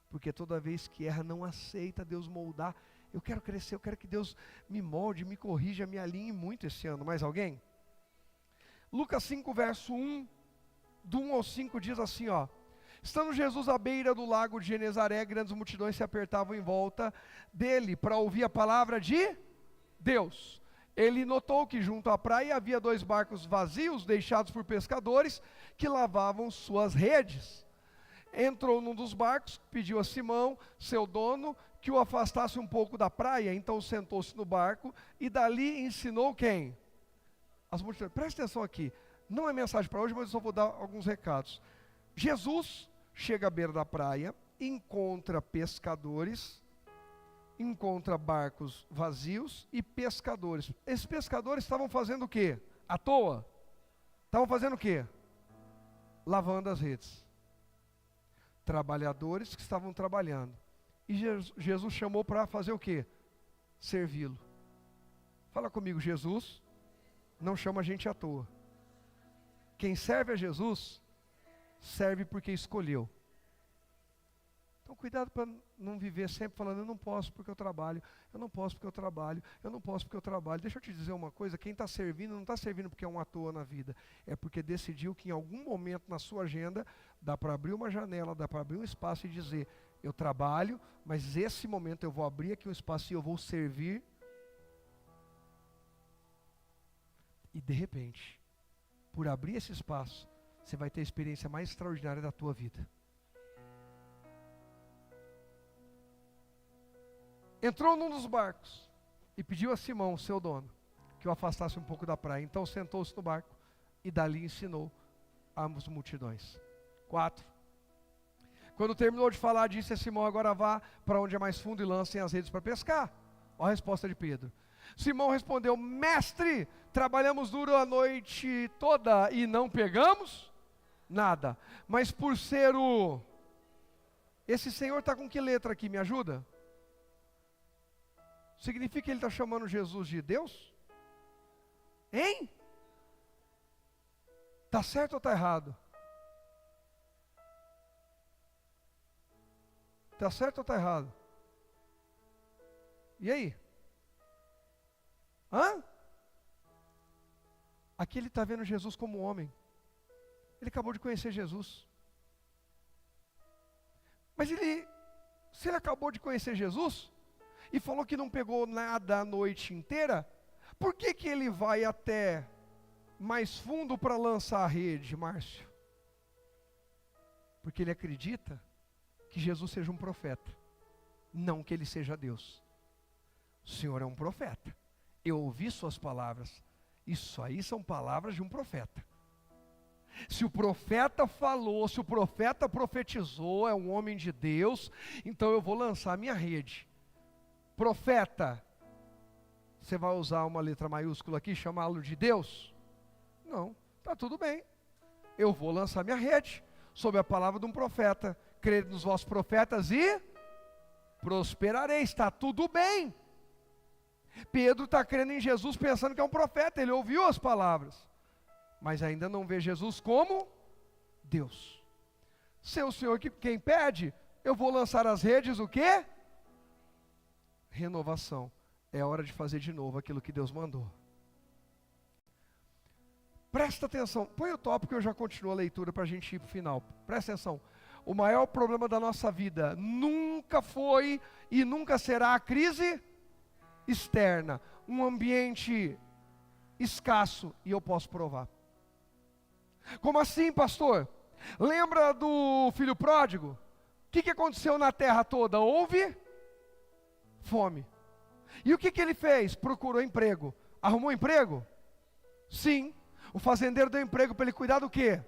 porque toda vez que erra não aceita Deus moldar. Eu quero crescer, eu quero que Deus me molde, me corrija, me alinhe muito esse ano. Mais alguém? Lucas 5, verso 1, do 1 ao 5 diz assim, ó. Estando Jesus à beira do lago de Genezaré, grandes multidões se apertavam em volta dele para ouvir a palavra de Deus. Ele notou que junto à praia havia 2 barcos vazios, deixados por pescadores, que lavavam suas redes. Entrou num dos barcos, pediu a Simão, seu dono, que o afastasse um pouco da praia. Então sentou-se no barco e dali ensinou quem? As multidões. Presta atenção aqui, não é mensagem para hoje, mas eu só vou dar alguns recados. Jesus chega à beira da praia, encontra pescadores, encontra barcos vazios e pescadores. Esses pescadores estavam fazendo o quê? À toa? Estavam fazendo o quê? Lavando as redes. Trabalhadores que estavam trabalhando. E Jesus chamou para fazer o quê? Servi-lo. Fala comigo, Jesus não chama a gente à toa. Quem serve a Jesus, serve porque escolheu. Então cuidado para não viver sempre falando, eu não posso porque eu trabalho, eu não posso porque eu trabalho, eu não posso porque eu trabalho. Deixa eu te dizer uma coisa, quem está servindo, não está servindo porque é um à toa na vida, é porque decidiu que em algum momento na sua agenda, dá para abrir uma janela, dá para abrir um espaço e dizer, eu trabalho, mas esse momento eu vou abrir aqui um espaço e eu vou servir. E de repente, por abrir esse espaço, você vai ter a experiência mais extraordinária da tua vida. Entrou num dos barcos e pediu a Simão, seu dono, que o afastasse um pouco da praia. Então sentou-se no barco e dali ensinou as multidões. 4. Quando terminou de falar, disse a Simão, agora vá para onde é mais fundo e lancem as redes para pescar. Olha a resposta de Pedro. Simão respondeu, mestre, trabalhamos duro a noite toda e não pegamos nada. Mas por ser esse senhor está com que letra aqui, me ajuda? Significa que ele está chamando Jesus de Deus? Hein? Está certo ou está errado? Está certo ou está errado? E aí? Aqui ele está vendo Jesus como homem. Ele acabou de conhecer Jesus. Mas se ele acabou de conhecer Jesus e falou que não pegou nada a noite inteira, por que ele vai até mais fundo para lançar a rede, Márcio? Porque ele acredita que Jesus seja um profeta, não que ele seja Deus. O Senhor é um profeta. Eu ouvi suas palavras. Isso aí são palavras de um profeta. Se o profeta falou, se o profeta profetizou, é um homem de Deus, então eu vou lançar a minha rede. Profeta, você vai usar uma letra maiúscula aqui, chamá-lo de Deus? Não, está tudo bem. Eu vou lançar minha rede, sob a palavra de um profeta. Crede nos vossos profetas e prosperareis, está tudo bem. Pedro está crendo em Jesus pensando que é um profeta, ele ouviu as palavras, mas ainda não vê Jesus como Deus. Seu Senhor, quem pede, eu vou lançar as redes, o quê? Renovação. É hora de fazer de novo aquilo que Deus mandou. Presta atenção, põe o tópico e eu já continuo a leitura para a gente ir para o final. Presta atenção, o maior problema da nossa vida nunca foi e nunca será a crise externa, um ambiente escasso, e eu posso provar. Como assim, pastor? Lembra do filho pródigo? O que aconteceu na terra toda? Houve fome. E o que ele fez? Procurou emprego. Arrumou emprego? Sim. O fazendeiro deu emprego para ele cuidar do quê?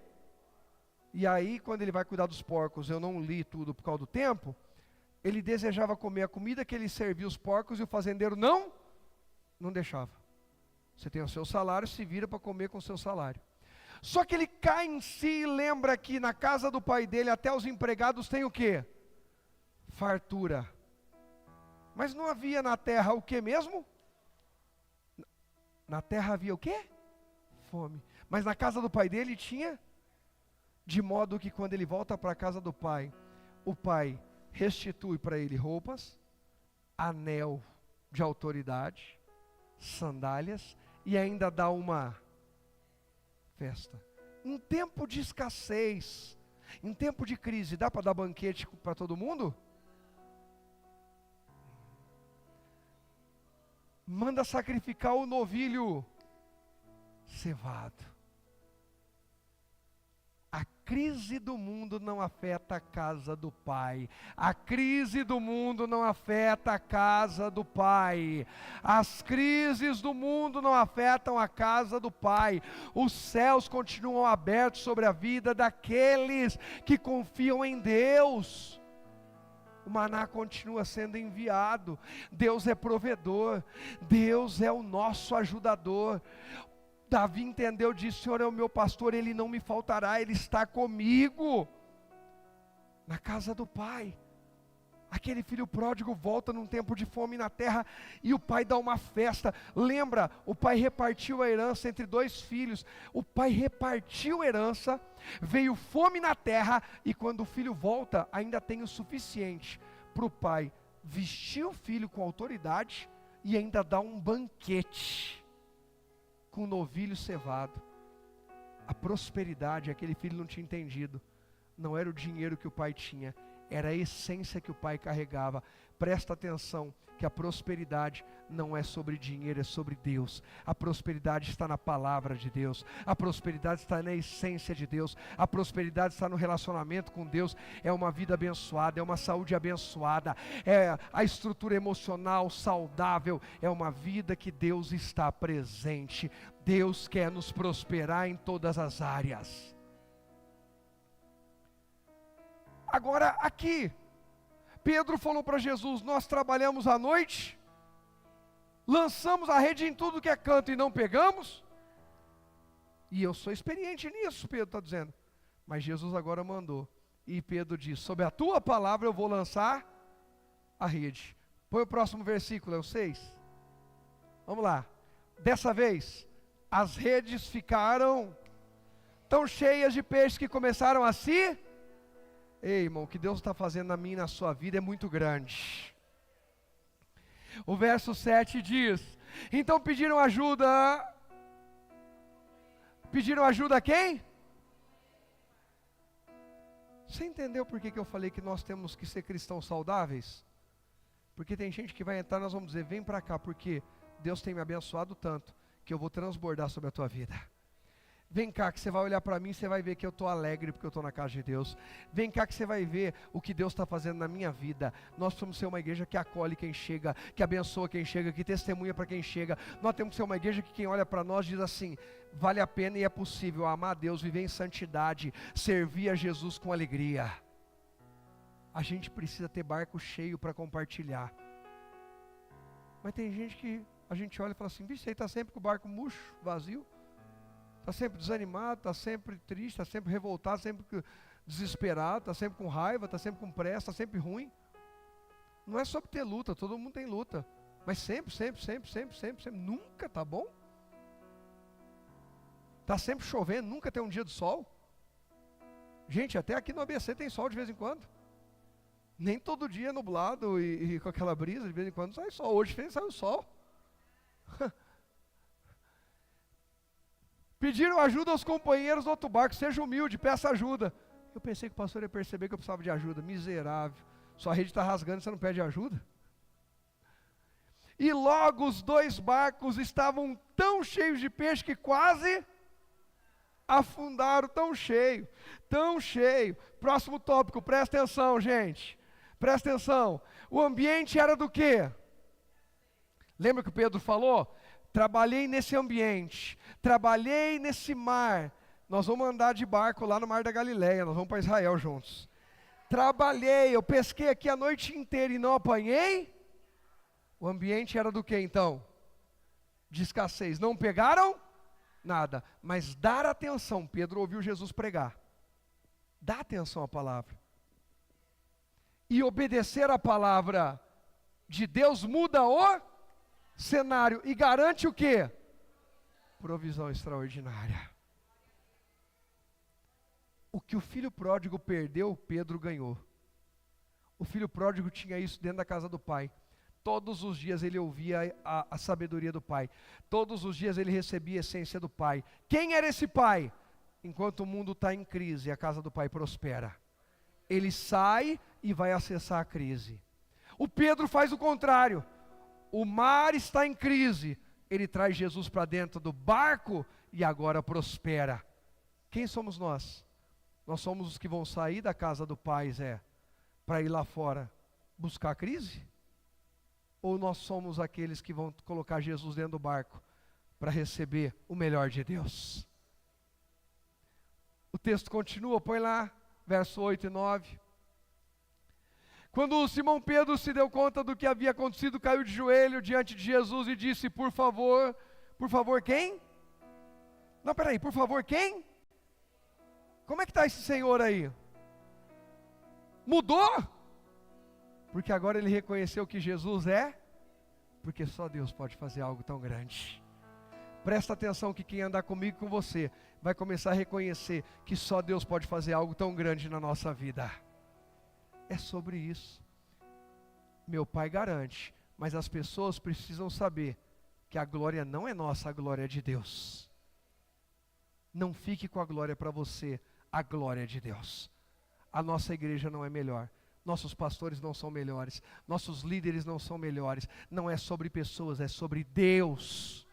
E aí, quando ele vai cuidar dos porcos, eu não li tudo por causa do tempo, ele desejava comer a comida que ele servia os porcos e o fazendeiro não deixava. Você tem o seu salário, se vira para comer com o seu salário. Só que ele cai em si e lembra que na casa do pai dele até os empregados têm o quê? Fartura. Mas não havia na terra o que mesmo? Na terra havia o quê? Fome. Mas na casa do pai dele tinha? De modo que quando ele volta para a casa do pai, o pai restitui para ele roupas, anel de autoridade, sandálias e ainda dá uma festa. Em tempo de escassez, em tempo de crise, dá para dar banquete para todo mundo? Manda sacrificar o novilho cevado. A crise do mundo não afeta a casa do Pai. A crise do mundo não afeta a casa do Pai. As crises do mundo não afetam a casa do Pai. Os céus continuam abertos sobre a vida daqueles que confiam em Deus. O maná continua sendo enviado. Deus é provedor. Deus é o nosso ajudador. Davi entendeu, disse: Senhor é o meu pastor, Ele não me faltará, Ele está comigo. Na casa do pai, aquele filho pródigo volta num tempo de fome na terra, e o pai dá uma festa. Lembra, o pai repartiu a herança entre 2 filhos, o pai repartiu a herança, veio fome na terra, e quando o filho volta, ainda tem o suficiente para o pai vestir o filho com autoridade, e ainda dar um banquete, com um novilho cevado. A prosperidade, aquele filho não tinha entendido, não era o dinheiro que o pai tinha, era a essência que o pai carregava. Presta atenção, que a prosperidade não é sobre dinheiro, é sobre Deus. A prosperidade está na palavra de Deus, a prosperidade está na essência de Deus, a prosperidade está no relacionamento com Deus. É uma vida abençoada, é uma saúde abençoada, é a estrutura emocional saudável, é uma vida que Deus está presente. Deus quer nos prosperar em todas as áreas. Agora aqui, Pedro falou para Jesus: nós trabalhamos à noite, lançamos a rede em tudo que é canto e não pegamos. E eu sou experiente nisso, Pedro está dizendo. Mas Jesus agora mandou. E Pedro diz: sob a tua palavra eu vou lançar a rede. Põe o próximo versículo, é o 6. Vamos lá. Dessa vez, as redes ficaram tão cheias de peixes que começaram a se... Ei, irmão, o que Deus está fazendo na minha e na sua vida é muito grande. O verso 7 diz: então pediram ajuda a quem? Você entendeu por que eu falei que nós temos que ser cristãos saudáveis? Porque tem gente que vai entrar, nós vamos dizer: vem para cá, porque Deus tem me abençoado tanto, que eu vou transbordar sobre a tua vida. Vem cá que você vai olhar para mim e você vai ver que eu estou alegre porque eu estou na casa de Deus. Vem cá que você vai ver o que Deus está fazendo na minha vida. Nós precisamos ser uma igreja que acolhe quem chega, que abençoa quem chega, que testemunha para quem chega. Nós temos que ser uma igreja que quem olha para nós diz assim: vale a pena e é possível amar a Deus, viver em santidade, servir a Jesus com alegria. A gente precisa ter barco cheio para compartilhar. Mas tem gente que a gente olha e fala assim: bicho, aí está sempre com o barco murcho, vazio. Está sempre desanimado, está sempre triste, está sempre revoltado, sempre desesperado, está sempre com raiva, está sempre com pressa, está sempre ruim. Não é sobre ter luta, todo mundo tem luta. Mas sempre, nunca está bom. Está sempre chovendo, nunca tem um dia de sol. Gente, até aqui no ABC tem sol de vez em quando. Nem todo dia é nublado e com aquela brisa, de vez em quando sai sol. Hoje saiu sol. Pediram ajuda aos companheiros do outro barco: seja humilde, peça ajuda. Eu pensei que o pastor ia perceber que eu precisava de ajuda. Miserável, sua rede está rasgando e você não pede ajuda? E logo os dois barcos estavam tão cheios de peixe que quase afundaram. Tão cheio. Próximo tópico, presta atenção, gente. Presta atenção. O ambiente era do quê? Lembra que o Pedro falou? Trabalhei nesse ambiente, trabalhei nesse mar. Nós vamos andar de barco lá no Mar da Galileia, nós vamos para Israel juntos. Trabalhei, eu pesquei aqui a noite inteira e não apanhei. O ambiente era do que então? De escassez. Não pegaram nada, mas dar atenção. Pedro ouviu Jesus pregar. Dá atenção à palavra. E obedecer à palavra de Deus muda o cenário e garante o quê? Provisão extraordinária. O que o filho pródigo perdeu, Pedro ganhou. O filho pródigo tinha isso dentro da casa do pai. Todos os dias ele ouvia a sabedoria do pai. Todos os dias ele recebia a essência do pai. Quem era esse pai? Enquanto o mundo está em crise, a casa do pai prospera. Ele sai e vai acessar a crise. O Pedro faz o contrário. O mar está em crise, ele traz Jesus para dentro do barco e agora prospera. Quem somos nós? Nós somos os que vão sair da casa do Pai, para ir lá fora buscar a crise? Ou nós somos aqueles que vão colocar Jesus dentro do barco para receber o melhor de Deus? O texto continua, põe lá, verso 8 e 9. Quando Simão Pedro se deu conta do que havia acontecido, caiu de joelho diante de Jesus e disse: por favor quem? Não, peraí, por favor quem? Como é que está esse senhor aí? Mudou? Porque agora ele reconheceu que Jesus é, porque só Deus pode fazer algo tão grande. Presta atenção que quem andar comigo e com você, vai começar a reconhecer que só Deus pode fazer algo tão grande na nossa vida. É sobre isso. Meu pai garante, mas as pessoas precisam saber que a glória não é nossa, a glória é de Deus. Não fique com a glória para você, a glória é de Deus. A nossa igreja não é melhor, nossos pastores não são melhores, nossos líderes não são melhores. Não é sobre pessoas, é sobre Deus.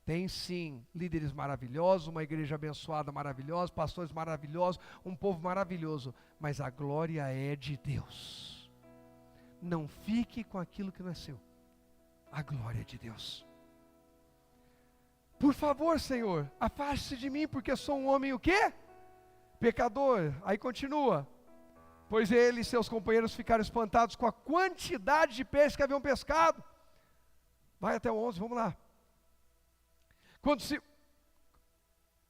Tem sim líderes maravilhosos, uma igreja abençoada maravilhosa, pastores maravilhosos, um povo maravilhoso, mas a glória é de Deus. Não fique com aquilo que não é seu, a glória é de Deus. Por favor, Senhor, afaste-se de mim, porque sou um homem o quê? Pecador. Aí continua. Pois ele e seus companheiros ficaram espantados com a quantidade de peixes que haviam pescado. Vai até o 11, vamos lá.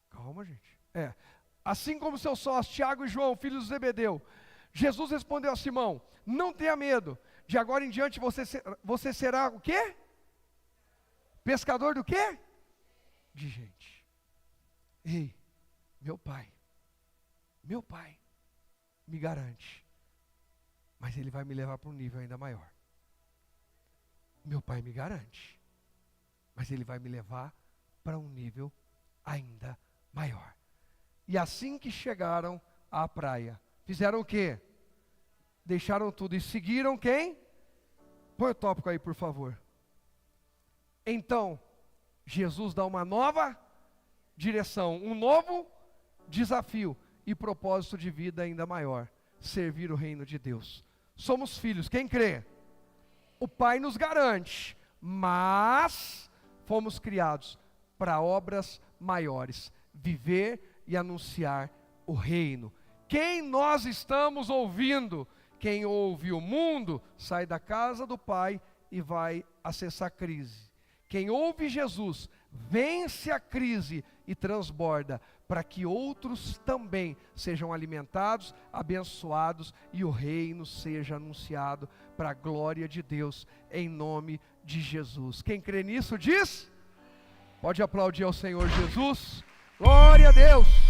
Calma, gente. Assim como seus sócios, Tiago e João, filhos de Zebedeu, Jesus respondeu a Simão: não tenha medo, de agora em diante você será o quê? Pescador do quê? De gente. Ei, meu pai me garante, mas ele vai me levar para um nível ainda maior. Meu pai me garante, mas ele vai me levar para um nível ainda maior. E assim que chegaram à praia, fizeram o quê? Deixaram tudo e seguiram quem? Põe o tópico aí, por favor. Então, Jesus dá uma nova direção, um novo desafio e propósito de vida ainda maior: servir o reino de Deus. Somos filhos, quem crê? O Pai nos garante, mas fomos criados para obras maiores, viver e anunciar o reino. Quem nós estamos ouvindo? Quem ouve o mundo sai da casa do Pai e vai acessar a crise. Quem ouve Jesus vence a crise e transborda para que outros também sejam alimentados, abençoados e o reino seja anunciado para a glória de Deus, em nome de Jesus. Quem crê nisso diz? Pode aplaudir ao Senhor Jesus. Glória a Deus.